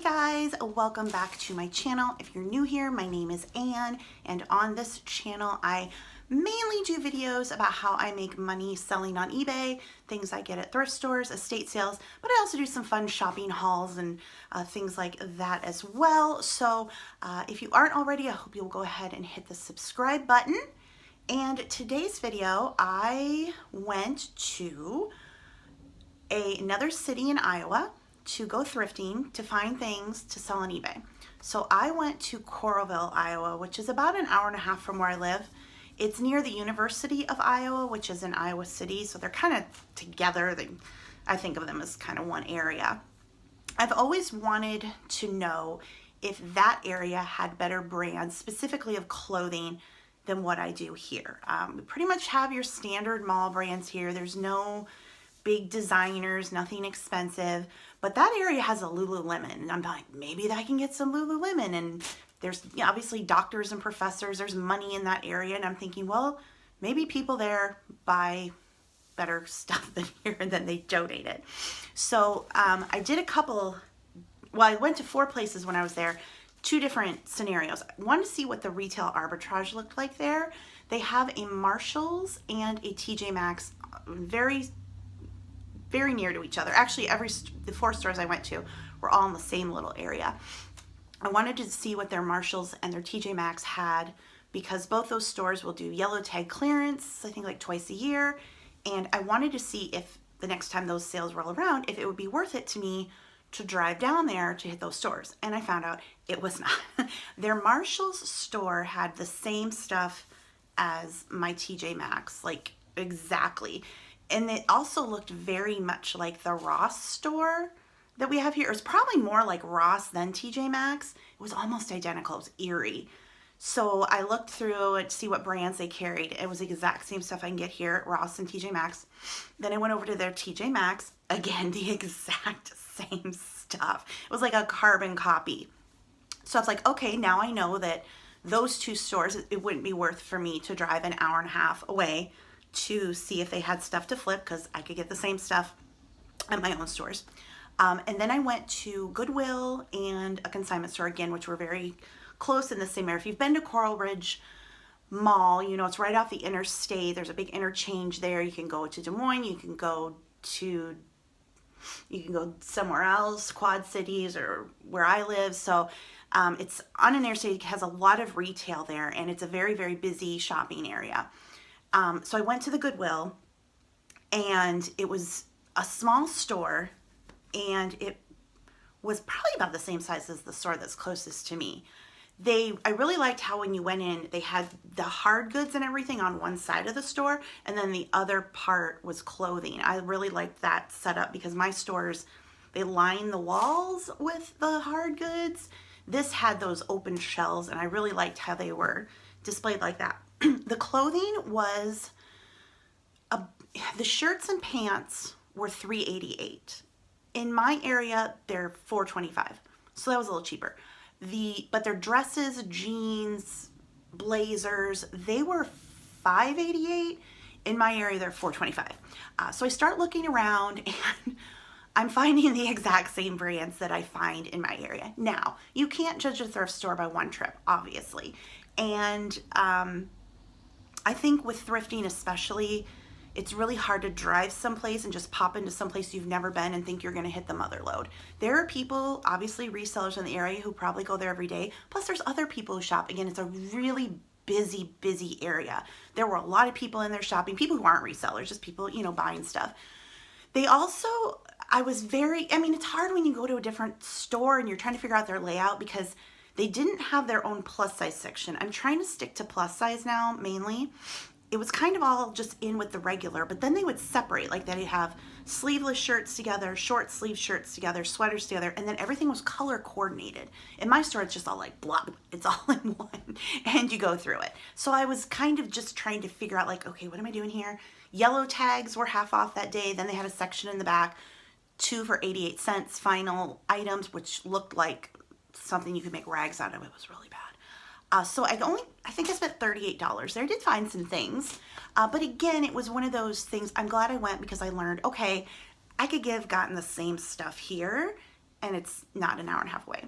guys, welcome back to my channel. If you're new here, my name is Anne, and on this channel I mainly do videos about how I make money selling on eBay, things I get at thrift stores, estate sales, but I also do some fun shopping hauls and things like that as well. So if you aren't already, I hope you'll go ahead and hit the subscribe button. And today's video, I went to another city in Iowa to go thrifting to find things to sell on eBay. So I went to Coralville, Iowa, which is about an hour and a half from where I live. It's near the University of Iowa, which is in Iowa City, so they're kind of together. I think of them as kind of one area. I've always wanted to know if that area had better brands, specifically of clothing, than what I do here. We pretty much have your standard mall brands here. There's no big designers, nothing expensive, but that area has a Lululemon, and I'm like, maybe I can get some Lululemon. And there's obviously doctors and professors, there's money in that area, and I'm thinking, well, maybe people there buy better stuff than here and then they donate it. So I did a couple, well, I went to 4 places when I was there, 2 different scenarios. I wanted to see what the retail arbitrage looked like there. They have a Marshalls and a TJ Maxx, very near to each other. Actually, the 4 stores I went to were all in the same little area. I wanted to see what their Marshalls and their TJ Maxx had, because both those stores will do yellow tag clearance, I think like twice a year, and I wanted to see if the next time those sales roll around, if it would be worth it to me to drive down there to hit those stores. And I found out it was not. Their Marshalls store had the same stuff as my TJ Maxx, like exactly. And it also looked very much like the Ross store that we have here. It was probably more like Ross than TJ Maxx. It was almost identical. It was eerie. So I looked through and see what brands they carried. It was the exact same stuff I can get here at Ross and TJ Maxx. Then I went over to their TJ Maxx. Again, the exact same stuff. It was like a carbon copy. So I was like, okay, now I know that those 2 stores, it wouldn't be worth for me to drive an hour and a half away to see if they had stuff to flip, because I could get the same stuff at my own stores. And then I went to Goodwill and a consignment store again, which were very close in the same area. If you've been to Coral Ridge Mall, you know it's right off the interstate. There's a big interchange there. You can go to Des Moines, you can go somewhere else, Quad Cities or where I live. So it's on an interstate. It has a lot of retail there, and it's a very, very busy shopping area. So I went to the Goodwill, and it was a small store, and it was probably about the same size as the store that's closest to me. I really liked how when you went in, they had the hard goods and everything on one side of the store, and then the other part was clothing. I really liked that setup, because my stores, they line the walls with the hard goods. This had those open shelves, and I really liked how they were displayed like that. The clothing was, the shirts and pants were $3.88. In my area, they're $4.25, so that was a little cheaper. But their dresses, jeans, blazers, they were $5.88. In my area, they're $4.25. So I start looking around, and I'm finding the exact same brands that I find in my area. Now, you can't judge a thrift store by one trip, obviously. And I think with thrifting especially, it's really hard to drive someplace and just pop into someplace you've never been and think you're going to hit the mother load. There are people, obviously resellers in the area, who probably go there every day. Plus there's other people who shop. Again, it's a really busy area. There were a lot of people in there shopping, people who aren't resellers, just people, buying stuff. They also, it's hard when you go to a different store and you're trying to figure out their layout, because they didn't have their own plus size section. I'm trying to stick to plus size now, mainly. It was kind of all just in with the regular, but then they would separate, like they'd have sleeveless shirts together, short sleeve shirts together, sweaters together, and then everything was color coordinated. In my store, it's just all like blah, it's all in one, and you go through it. So I was kind of just trying to figure out, like, okay, what am I doing here? Yellow tags were half off that day. Then they had a section in the back, 2 for 88 cents, final items, which looked like something you could make rags out of. It was really bad. So I think I spent $38 there. I did find some things, but again, it was one of those things. I'm glad I went, because I learned, okay, I could have gotten the same stuff here and it's not an hour and a half away.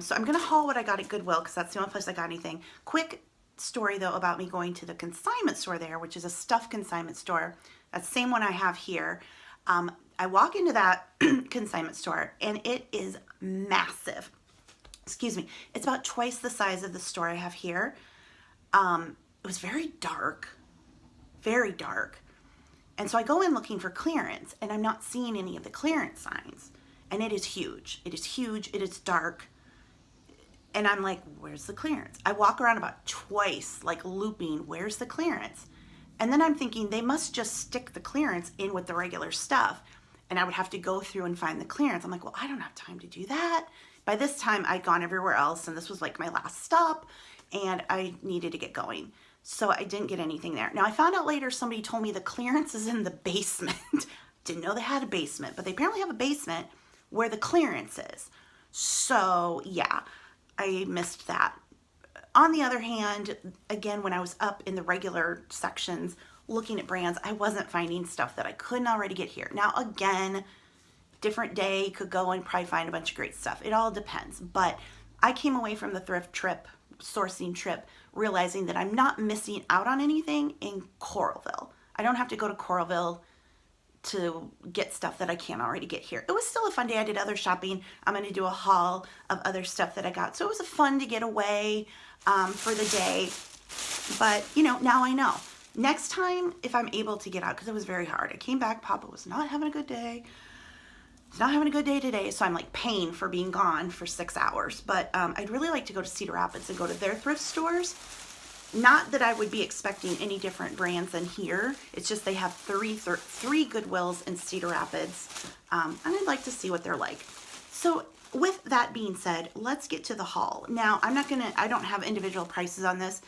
So I'm gonna haul what I got at Goodwill because that's the only place I got anything. Quick story though about me going to the consignment store there, which is a stuff consignment store. That's the same one I have here. I walk into that consignment store and it is massive. Excuse me. It's about twice the size of the store I have here. It was very dark, very dark. And so I go in looking for clearance and I'm not seeing any of the clearance signs. And it is huge. It is huge. It is dark. And I'm like, where's the clearance? I walk around about twice, like looping, where's the clearance? And then I'm thinking they must just stick the clearance in with the regular stuff. And I would have to go through and find the clearance. I'm like, well, I don't have time to do that. By this time I'd gone everywhere else and this was like my last stop and I needed to get going. So I didn't get anything there. Now I found out later somebody told me the clearance is in the basement. Didn't know they had a basement, but they apparently have a basement where the clearance is. So yeah, I missed that. On the other hand, again, when I was up in the regular sections looking at brands, I wasn't finding stuff that I couldn't already get here. Now again, different day, could go and probably find a bunch of great stuff. It all depends. But I came away from the thrift trip, sourcing trip, realizing that I'm not missing out on anything in Coralville. I don't have to go to Coralville to get stuff that I can't already get here. It was still a fun day. I did other shopping. I'm going to do a haul of other stuff that I got. So it was fun to get away for the day. But, you know, now I know. Next time, if I'm able to get out, because it was very hard. I came back, Papa was not having a good day. He's not having a good day today, so I'm like paying for being gone for 6 hours. But I'd really like to go to Cedar Rapids and go to their thrift stores. Not that I would be expecting any different brands than here. It's just they have three Goodwills in Cedar Rapids, and I'd like to see what they're like. So with that being said, let's get to the haul. Now, I don't have individual prices on this.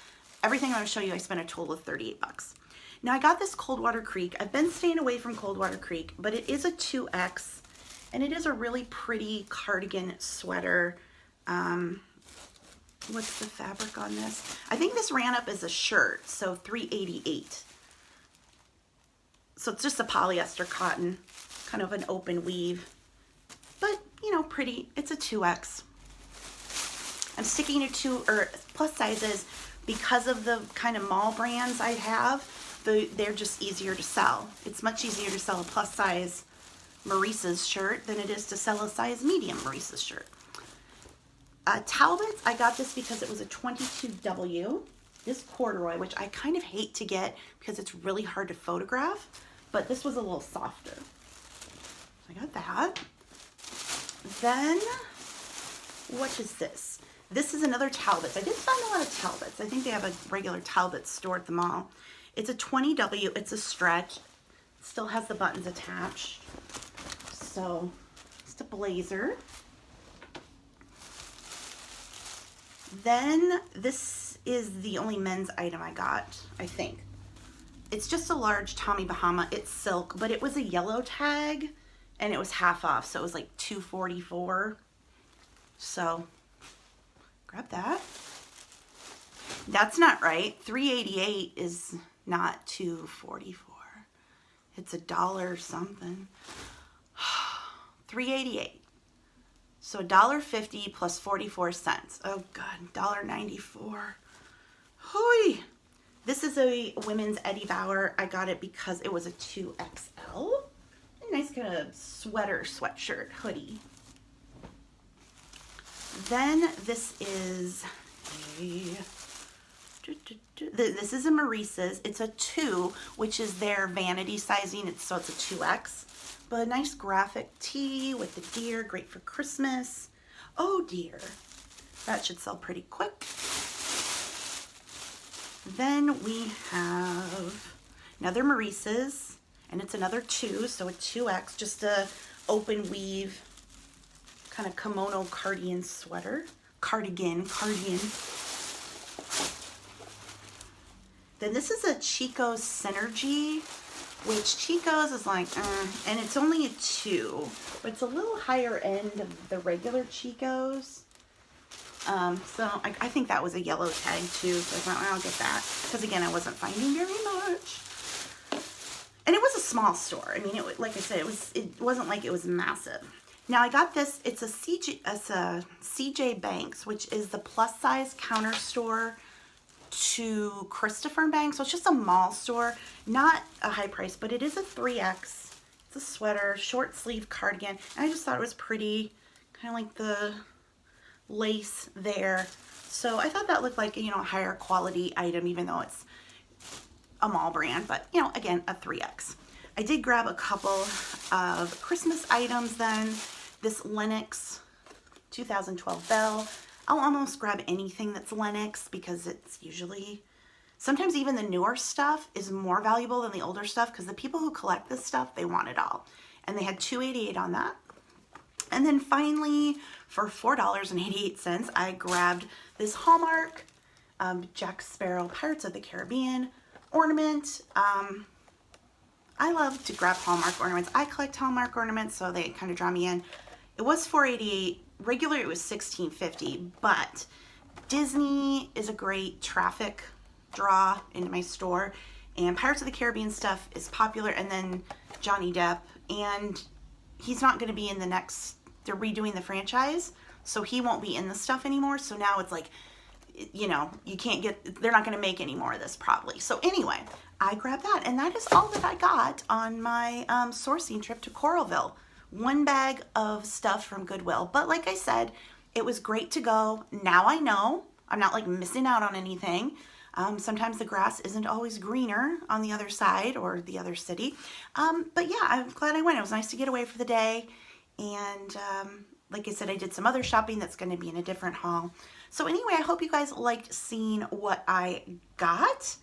Everything I'm going to show you, I spent a total of 38 bucks. Now, I got this Coldwater Creek. I've been staying away from Coldwater Creek, but it is a 2X, and it is a really pretty cardigan sweater. What's the fabric on this? I think this ran up as a shirt, so $3.88. So it's just a polyester cotton, kind of an open weave, but you know, pretty. It's a 2X. I'm sticking to 2 or plus sizes because of the kind of mall brands I have. They're just easier to sell. It's much easier to sell a plus size Maurice's shirt than it is to sell a size medium Maurice's shirt. Talbots, I got this because it was a 22W. This corduroy, which I kind of hate to get because it's really hard to photograph, but this was a little softer. I got that. Then, what is this? This is another Talbots. I did find a lot of Talbots. I think they have a regular Talbot store at the mall. It's a 20W. It's a stretch. Still has the buttons attached. So, it's a blazer. Then this is the only men's item I got, I think. It's just a large Tommy Bahama. It's silk, but it was a yellow tag and it was half off, so it was like $2.44. So grab that. That's not right. $3.88 is not $2.44. It's $1 something. $3.88. So $1.50 plus 44 cents. Oh God, $1.94. Hoi! This is a women's Eddie Bauer. I got it because it was a 2XL. A nice kind of sweatshirt, hoodie. Then this is this is a Maurice's. It's a 2, which is their vanity sizing. So it's a 2X. But a nice graphic tee with the deer, great for Christmas. Oh dear, that should sell pretty quick. Then we have another Maurice's, and it's another 2, so a 2X, just a open weave kind of kimono cardigan sweater. Cardigan. Then this is a Chico's Synergy, which Chico's is like, and it's only a 2, but it's a little higher end of the regular Chico's. So I think that was a yellow tag too, so I thought, well, I'll get that. Because again, I wasn't finding very much. And it was a small store. I mean, like I said, it wasn't like it was massive. Now I got this, it's a CJ Banks, which is the plus size counter store to Christopher & Banks. So it's just a mall store, not a high price, but it is a 3X. It's a sweater, short sleeve cardigan. And I just thought it was pretty, kind of like the lace there. So I thought that looked like, you know, a higher quality item, even though it's a mall brand, but you know, again, a 3X. I did grab a couple of Christmas items then. This Lenox 2012 bell. I'll almost grab anything that's Lenox because it's usually, sometimes even the newer stuff is more valuable than the older stuff because the people who collect this stuff, they want it all. And they had $2.88 on that. And then finally, for $4.88, I grabbed this Hallmark Jack Sparrow Pirates of the Caribbean ornament. I love to grab Hallmark ornaments. I collect Hallmark ornaments, so they kind of draw me in. It was $4.88. Regular, it was $16.50, but Disney is a great traffic draw into my store, and Pirates of the Caribbean stuff is popular, and then Johnny Depp, and he's not going to be in the next, they're redoing the franchise, so he won't be in the stuff anymore, so now it's like, you know, you can't get, they're not going to make any more of this probably. So anyway, I grabbed that, and that is all that I got on my sourcing trip to Coralville. One bag of stuff from Goodwill, but like I said, it was great to go. Now I know I'm not like missing out on anything. Sometimes the grass isn't always greener on the other side or the other city. But yeah, I'm glad I went. It was nice to get away for the day. And like I said, I did some other shopping that's going to be in a different haul. So anyway, I hope you guys liked seeing what I got.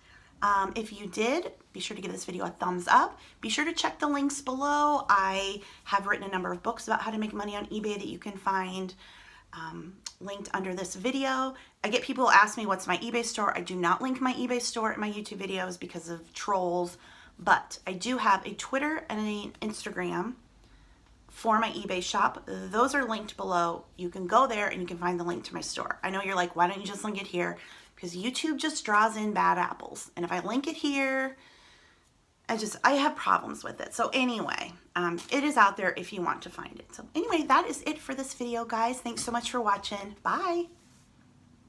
If you did, be sure to give this video a thumbs up. Be sure to check the links below. I have written a number of books about how to make money on eBay that you can find linked under this video. I get people ask me what's my eBay store. I do not link my eBay store in my YouTube videos because of trolls, but I do have a Twitter and an Instagram for my eBay shop. Those are linked below. You can go there and you can find the link to my store. I know you're like, why don't you just link it here? Because YouTube just draws in bad apples. And if I link it here, I have problems with it. So anyway, it is out there if you want to find it. So anyway, that is it for this video, guys. Thanks so much for watching. Bye.